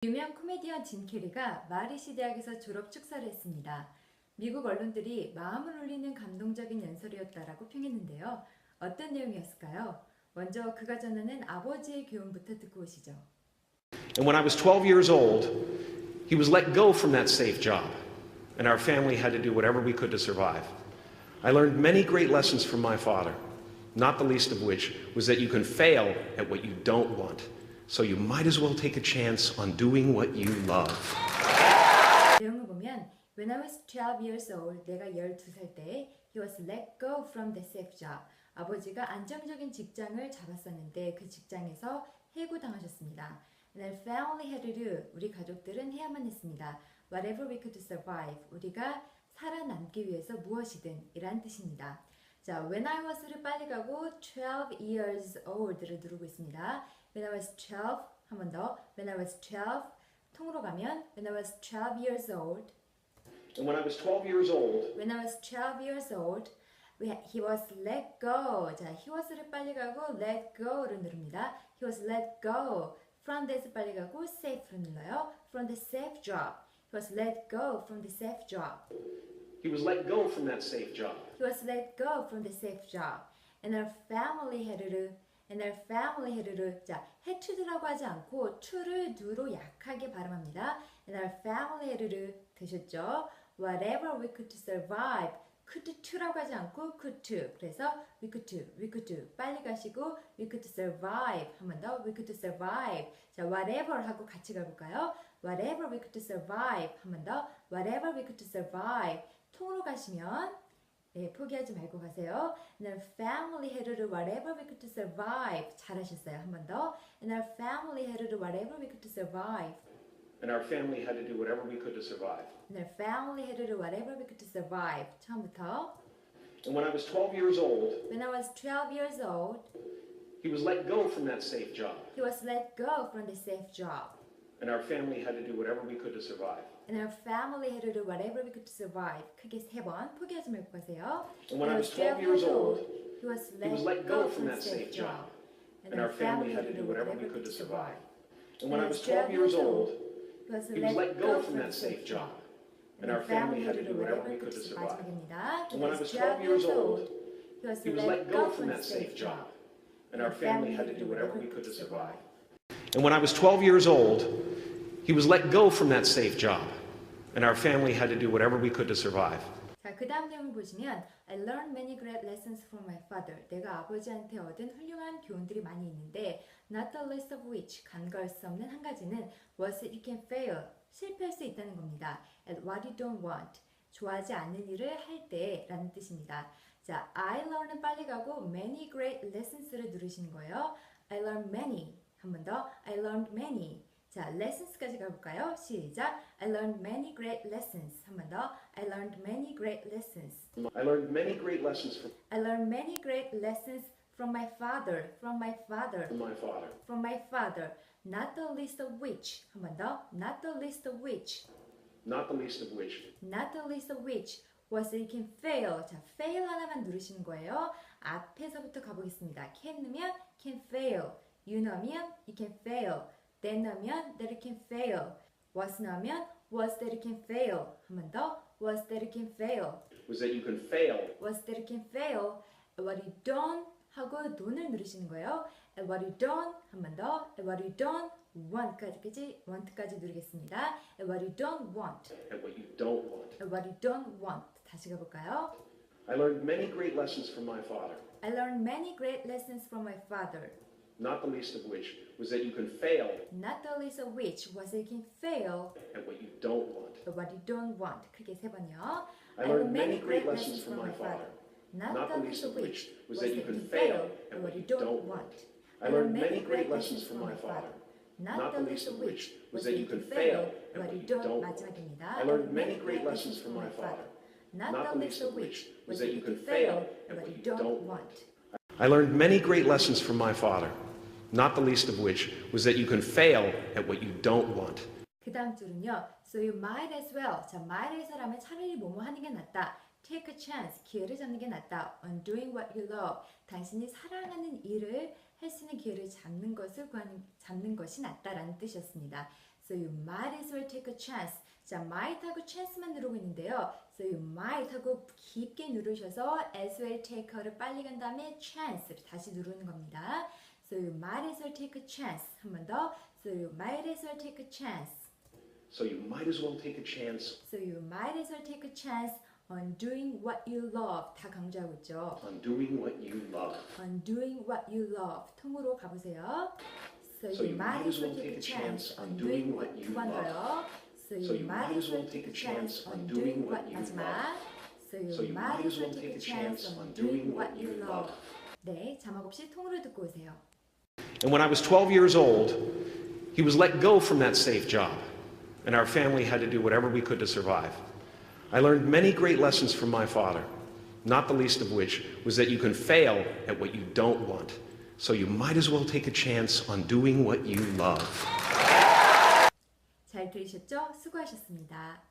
유명 코미디언 짐 캐리가 마리시 대학에서 졸업 축사를 했습니다. 미국 언론들이 마음을 울리는 감동적인 연설이었다라고 평했는데요. 어떤 내용이었을까요? 먼저 그가 전하는 아버지의 교훈부터 듣고 오시죠. And when I was 12 years old, he was let go from that safe job, and our family had to do whatever we could to survive. I learned many great lessons from my father, not the least of which was that you can fail at what you don't want. So you might as well take a chance on doing what you love. 내용을 보면 When I was 12 years old, 내가 12살 때 he was let go from the safe job. 아버지가 안정적인 직장을 잡았었는데 그 직장에서 해고당하셨습니다. And our family had to do, 우리 가족들은 해야만 했습니다. Whatever we could to survive, 우리가 살아남기 위해서 무엇이든 이란 뜻입니다. 자, when I was를 빨리 가고 12 years old를 누르고 있습니다. When I was 12, 한 번 더. When I was 12, 통으로 가면 When I was 12 years old. And when I was 12 years old, When I was 12 years old, he was let go. 자, he was를 빨리 가고 let go를 누릅니다. He was let go. From this 빨리 가고 safe를 눌러요. From the safe job. He was let go from the safe job. he was let go from that safe job. He was let go from the safe job. And our family had to, and our family had to. 자, had to라고 하지 않고 to를 do로 약하게 발음합니다. And our family had to 되셨죠? Whatever we could to survive. could to라고 하지 않고 could to. 그래서 we could to. 빨리 가시고 we could to survive. 한 번 더 we could to survive. 자, whatever 하고 같이 가볼까요? Whatever we could to survive. 한 번 더 whatever we could to survive. 통으로 가시면 네, 포기하지 말고 가세요. And our family had to do whatever we could to survive. 잘하셨어요. 한 번 더. And our family had to do whatever we could to survive. And our family had to do whatever we could to survive. And our family had to do whatever we could to survive. 처음부터. And when I was 12 years old, When I was 12 years old, he was let go from that safe job. he was let go from the safe job. And our family had to do whatever we could to survive. And our family had to do whatever we could to survive. 크게 세 번 포기하지 말고 가세요. And when I was 12 years old, he was he was let go from that safe job. And our family had to do whatever we could to survive. And when I was 12 years old, he was let go from that safe job. And our family had to do whatever we could to survive. And when I was 12 years old, he was let go from that safe job. And our family had to do whatever we could to survive. And when I was 12 years old, he was let go from that safe job. And our family had to do whatever we could to survive. 자, 그 다음 내용을 보시면 I learned many great lessons from my father. 내가 아버지한테 얻은 훌륭한 교훈들이 많이 있는데 not the least of which, 간과할 수 없는 한 가지는 was that you can fail, 실패할 수 있다는 겁니다. at what you don't want, 좋아하지 않는 일을 할 때라는 뜻입니다. 자, I learned는 빨리 가고 many great lessons를 누르시는 거예요. I learned many, 한 번 더 I learned many. 자, lessons까지 가볼까요? 시작. I learned many great lessons. 한 번 더. I learned many great lessons. I learned many great lessons from I learned many great lessons from my father. From my father. my father. From my father. Not the least of which. 한 번 더. Not the least of which. Not the least of which. Not the least of which was that you can fail. 자, fail 하나만 누르시는 거예요. 앞에서부터 가보겠습니다. can 넣으면 can fail. you 넣으면 you can fail. then 넣으면 that you can fail. was 넣으면 was that you can fail. 한 번 더. was that you can fail. Was that you can fail. was that you can fail. what you don't 하고 don을 누르시는 거예요. what you don't 한 번 더. what you don't want까지 누르겠습니다. what you don't want. And what you don't want. what you don't want. 다시 가볼까요? I learned many great lessons from my father. I learned many great lessons from my father. Not the least of which was that you can fail Not the least of which was that you can fail at what you don't want. at what you don't want. 크게 세 번요. I learned many great lessons from my father. Not the least of which was that you can fail at what you don't want. I learned many great lessons from my father. Not the least of which was that you can fail at what you don't. 마지막입니다. I learned many great lessons from my father. Not the least of which was that you can fail at what you don't want. I learned many great lessons from my father. Not the least of which was that you can fail at what you don't want. 그 다음 줄은요. So you might as well. 자, might as well 하면 차라리 뭐뭐 하는 게 낫다. Take a chance. 기회를 잡는 게 낫다. On doing what you love. 당신이 사랑하는 일을 할 수 있는 기회를 잡는 것이 낫다라는 뜻이었습니다. So you might as well take a chance. 자, might하고 chance만 누르고 있는데요. So you might 하고 깊게 누르셔서 as well take를 빨리 간 다음에 chance를 다시 누르는 겁니다. So you might as well take a chance. 한 번 더. So you might as well take a chance. So you might as well take a chance. So you might as well take a chance on doing what you love. 다 강조하고 있죠. On doing what you love. On doing what you love. 통으로 가보세요. So you might as well take a chance on doing what you love. So you might as well take a chance on doing what you love. So you might as well take a chance on doing what you love. 네, 자막 없이 통으로 듣고 오세요. And when I was 12 years old, he was let go from that safe job, and our family had to do whatever we could to survive. I learned many great lessons from my father, not the least of which was that you can fail at what you don't want. So you might as well take a chance on doing what you love. 잘 들으셨죠? 수고하셨습니다.